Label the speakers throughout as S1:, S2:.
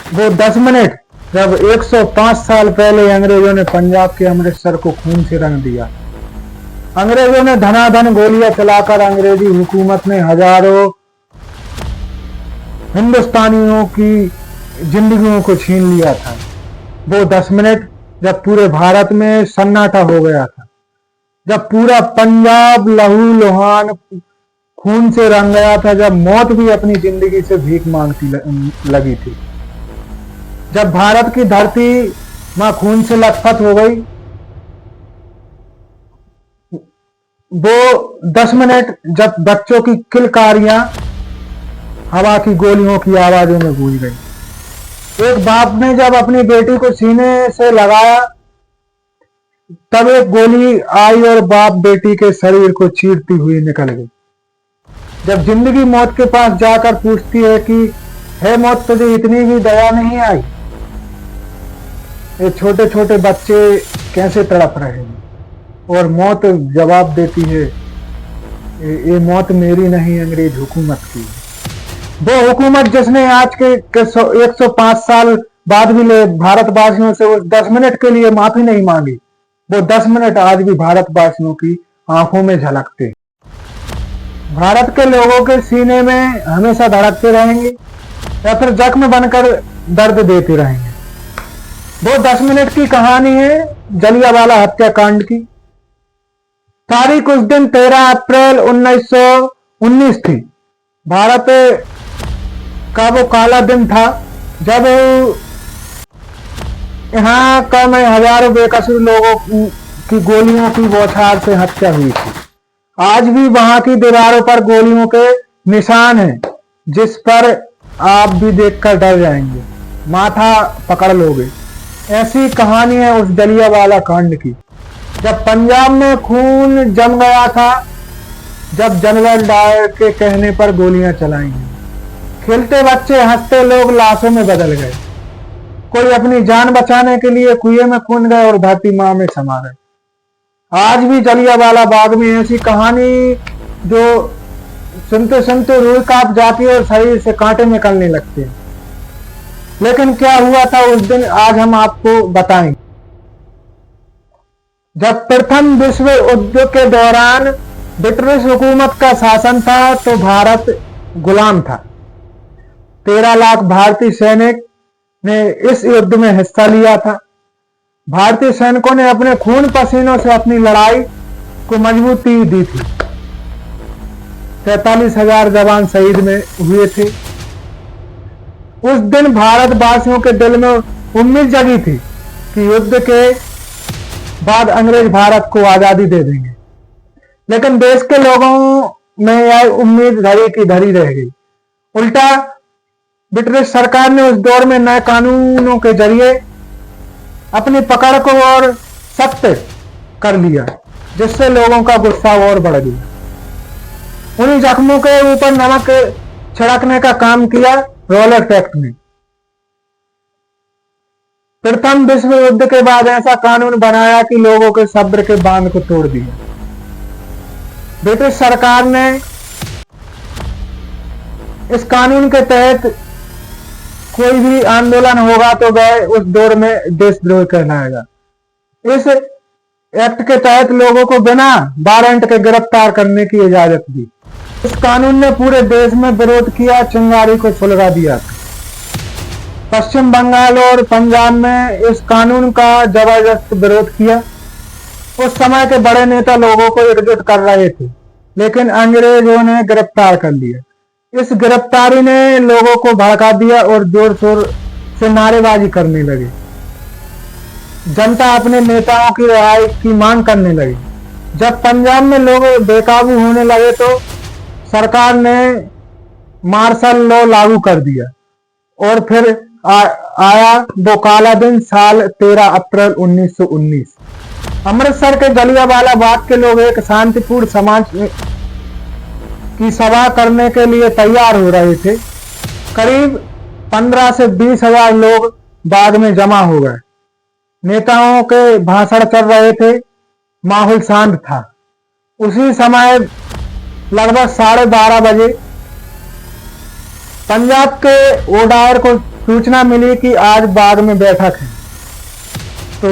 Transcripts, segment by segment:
S1: वो 10 मिनट जब 105 साल पहले अंग्रेजों ने पंजाब के अमृतसर को खून से रंग दिया। अंग्रेजों ने धनाधन गोलियां चलाकर अंग्रेजी हुकूमत ने हजारों हिंदुस्तानियों की जिंदगियों को छीन लिया था। वो 10 मिनट जब पूरे भारत में सन्नाटा हो गया था, जब पूरा पंजाब लहू लुहान खून से रंग गया था, जब मौत भी अपनी जिंदगी से भीख मांगती लगी थी, जब भारत की धरती मां खून से लथपथ हो गई। वो 10 मिनट जब बच्चों की किलकारियां हवा की गोलियों की आवाजों में गूंज गई। एक बाप ने जब अपनी बेटी को सीने से लगाया, तब एक गोली आई और बाप बेटी के शरीर को चीरती हुई निकल गई। जब जिंदगी मौत के पास जाकर पूछती है कि हे मौत, तुझे इतनी भी दया नहीं आई? ये छोटे छोटे बच्चे कैसे तड़प रहे हैं, और मौत जवाब देती है, ये मौत मेरी नहीं, अंग्रेज हुकूमत की। वो हुकूमत जिसने आज के 105 साल बाद भी भारतवासियों से उस 10 मिनट के लिए माफी नहीं मांगी, वो 10 मिनट आज भी भारतवासियों की आंखों में झलकते, भारत के लोगों के सीने में हमेशा धड़कते रहेंगे या फिर जख्म बनकर दर्द देते रहेंगे। वो 10 मिनट की कहानी है जलियांवाला हत्याकांड की। तारीख उस दिन 13 अप्रैल 1919 थी। भारत का वो काला दिन था जब यहाँ का में हजारों बेकसूर लोगों की गोलियों की बौछार से हत्या हुई थी। आज भी वहां की दीवारों पर गोलियों के निशान हैं, जिस पर आप भी देखकर डर जाएंगे, माथा पकड़ लोगे। ऐसी कहानी है उस जलियांवाला कांड की, जब पंजाब में खून जम गया था, जब जनरल डायर के कहने पर गोलियां चलाई गई। खेलते बच्चे, हंसते लोग लाशों में बदल गए। कोई अपनी जान बचाने के लिए कुएं में कूद गए और धरती मां में समा गए। आज भी जलियांवाला बाग में ऐसी कहानी जो सुनते सुनते रूह कांप जाती है और शरीर से कांटे निकलने लगते हैं। लेकिन क्या हुआ था उस दिन, आज हम आपको बताएंगे। जब प्रथम विश्व युद्ध के दौरान ब्रिटिश हुकूमत का शासन था तो भारत गुलाम था। 13 लाख भारतीय सैनिक ने इस युद्ध में हिस्सा लिया था। भारतीय सैनिकों ने अपने खून पसीनों से अपनी लड़ाई को मजबूती दी थी। 43,000 जवान शहीद में हुए थे। उस दिन भारतवासियों के दिल में उम्मीद जगी थी कि युद्ध के बाद अंग्रेज भारत को आजादी दे देंगे, लेकिन देश के लोगों में यह उम्मीद धरी की धरी रह गई। उल्टा ब्रिटिश सरकार ने उस दौर में नए कानूनों के जरिए अपनी पकड़ को और सख्त कर लिया, जिससे लोगों का गुस्सा और बढ़ गया। उन्हीं जख्मों के ऊपर नमक छिड़कने का काम किया रॉलेट एक्ट ने। प्रथम विश्व युद्ध के बाद ऐसा कानून बनाया कि लोगों के सब्र के बांध को तोड़ दिया। ब्रिटिश सरकार ने इस कानून के तहत कोई भी आंदोलन होगा तो वह उस दौर में देशद्रोह कहलाएगा। इस एक्ट के तहत लोगों को बिना वारंट के गिरफ्तार करने की इजाजत दी। इस कानून ने पूरे देश में विरोध किया, चिंगारी को सुलगा दिया था। पश्चिम बंगाल और पंजाब में इस कानून का जबरदस्त विरोध किया। उस समय के बड़े नेता लोगों को एकजुट कर रहे थे, लेकिन अंग्रेजों ने गिरफ्तार कर लिया। इस गिरफ्तारी ने लोगों को भड़का दिया और जोर शोर से नारेबाजी करने लगे। जनता अपने नेताओं की रिहाई की मांग करने लगी। जब पंजाब में लोग बेकाबू होने लगे तो सरकार ने मार्शल लॉ लागू कर दिया और फिर आया वो काला दिन, साल 13 अप्रैल 1919। अमृतसर के जलियांवाला बाग के लोग एक शांतिपूर्ण समाज की सभा करने के लिए तैयार हो रहे थे। करीब 15 से 20,000 लोग बाग में जमा हो गए। नेताओं के भाषण चल रहे थे, माहौल शांत था। उसी समय लगभग 12:30 बजे पंजाब के ओडायर को सूचना मिली कि आज बाग में बैठक है, तो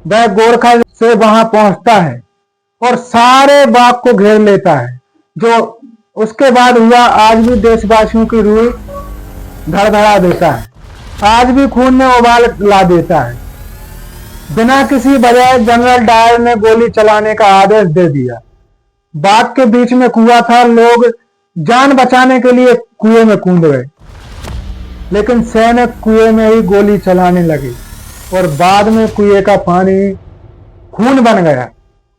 S1: वह गोरखा से वहां पहुंचता है और सारे बाग को घेर लेता है। जो उसके बाद हुआ आज भी देशवासियों की रूह धड़धड़ा देता है, आज भी खून में उबाल ला देता है। बिना किसी वजह जनरल डायर ने गोली चलाने का आदेश दे दिया। बाग के बीच में कुआं था, लोग जान बचाने के लिए कुएं में कूद गए, लेकिन सैनिक कुएं में ही गोली चलाने लगे और बाद में कुएं का पानी खून बन गया।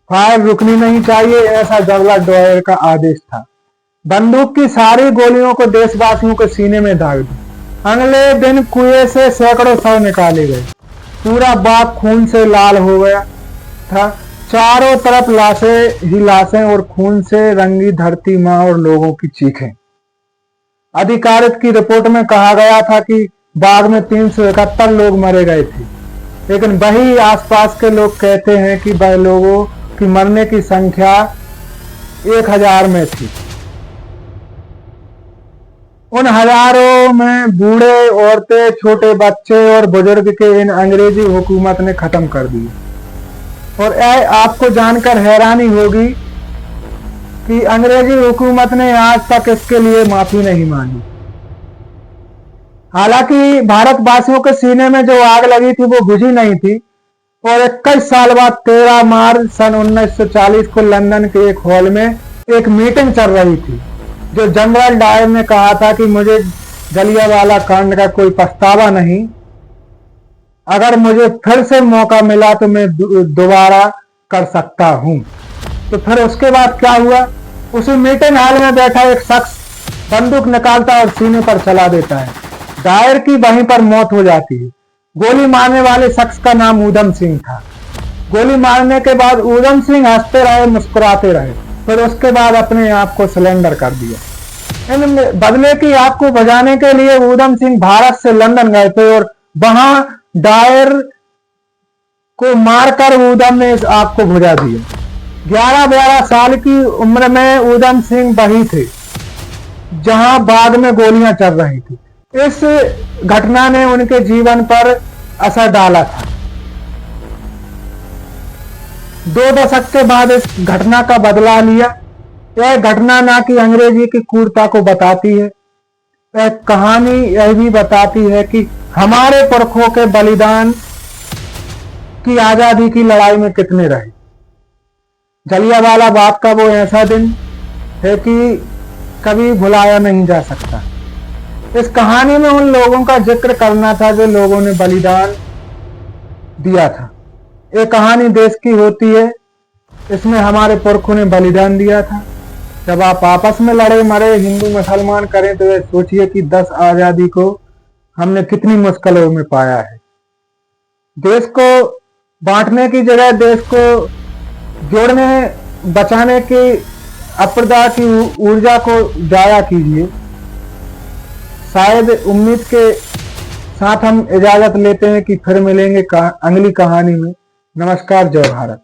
S1: फायर रुकनी नहीं चाहिए, ऐसा जनरल डायर का आदेश था। बंदूक की सारी गोलियों को देशवासियों के सीने में दाग दी। अगले दिन कुएं से सैकड़ों शव निकाले गए। पूरा बाग खून से लाल हो गया था। चारों तरफ लाशें ही लाशें और खून से रंगी धरती, मां और लोगों की चीखें। अधिकारिक की रिपोर्ट में कहा गया था कि बाग में 371 लोग मारे गए थे, लेकिन वही आसपास के लोग कहते हैं कि वह लोगों की मरने की संख्या 1000 में थी। उन हजारों में बूढ़े, औरतें, छोटे बच्चे और बुजुर्ग के इन अंग्रेजी हुकूमत ने खत्म कर दिए। और आपको जानकर हैरानी होगी कि अंग्रेजी हुकूमत ने आज तक इसके लिए माफी नहीं मांगी। हालांकि भारतवासियों के सीने में जो आग लगी थी वो बुझी नहीं थी, और 21 साल बाद 13 मार्च सन 1940 को लंदन के एक हॉल में एक मीटिंग चल रही थी, जो जनरल डायर ने कहा था कि मुझे जलियांवाला कांड का कोई पछतावा नहीं, अगर मुझे फिर से मौका मिला तो मैं दोबारा कर सकता हूं। तो फिर उसके बाद क्या हुआ, उसी मीटिंग हॉल में बैठा एक शख्स बंदूक निकालता और सीने पर चला देता है। डायर की वहीं पर मौत हो जाती है। गोली मारने वाले शख्स का नाम ऊधम सिंह था। गोली मारने के बाद ऊधम सिंह हंसते रहे, मुस्कुराते रहे, फिर उसके बाद अपने आप को सिलेंडर कर दिया। बदले की आग को बुझाने के लिए ऊधम सिंह भारत से लंदन गए थे और वहां डायर को मारकर ऊधम ने इस आग को बुझा दिया। 11-12 साल की उम्र में ऊधम सिंह वही थे जहां बाग में गोलियां चल रही थी। इस घटना ने उनके जीवन पर असर डाला था। 2 दशक के बाद इस घटना का बदला लिया। यह घटना ना कि अंग्रेजी की क्रूरता को बताती है, यह कहानी यह भी बताती है कि हमारे पुरखों के बलिदान की आजादी की लड़ाई में कितने रहे। जलियांवाला बाग का वो ऐसा दिन है कि कभी भुलाया नहीं जा सकता। इस कहानी में उन लोगों का जिक्र करना था जो लोगों ने बलिदान दिया था। ये कहानी देश की होती है, इसमें हमारे पुरखों ने बलिदान दिया था। जब आप आपस में लड़े मरे, हिंदू मुसलमान करें, तो ये सोचिए कि 10 आजादी को हमने कितनी मुश्किलों में पाया है। देश को बांटने की जगह देश को जोड़ने, बचाने की अप्रदा की ऊर्जा को जाया कीजिए। शायद उम्मीद के साथ हम इजाजत लेते हैं कि फिर मिलेंगे अगली कहानी में। नमस्कार, जय भारत।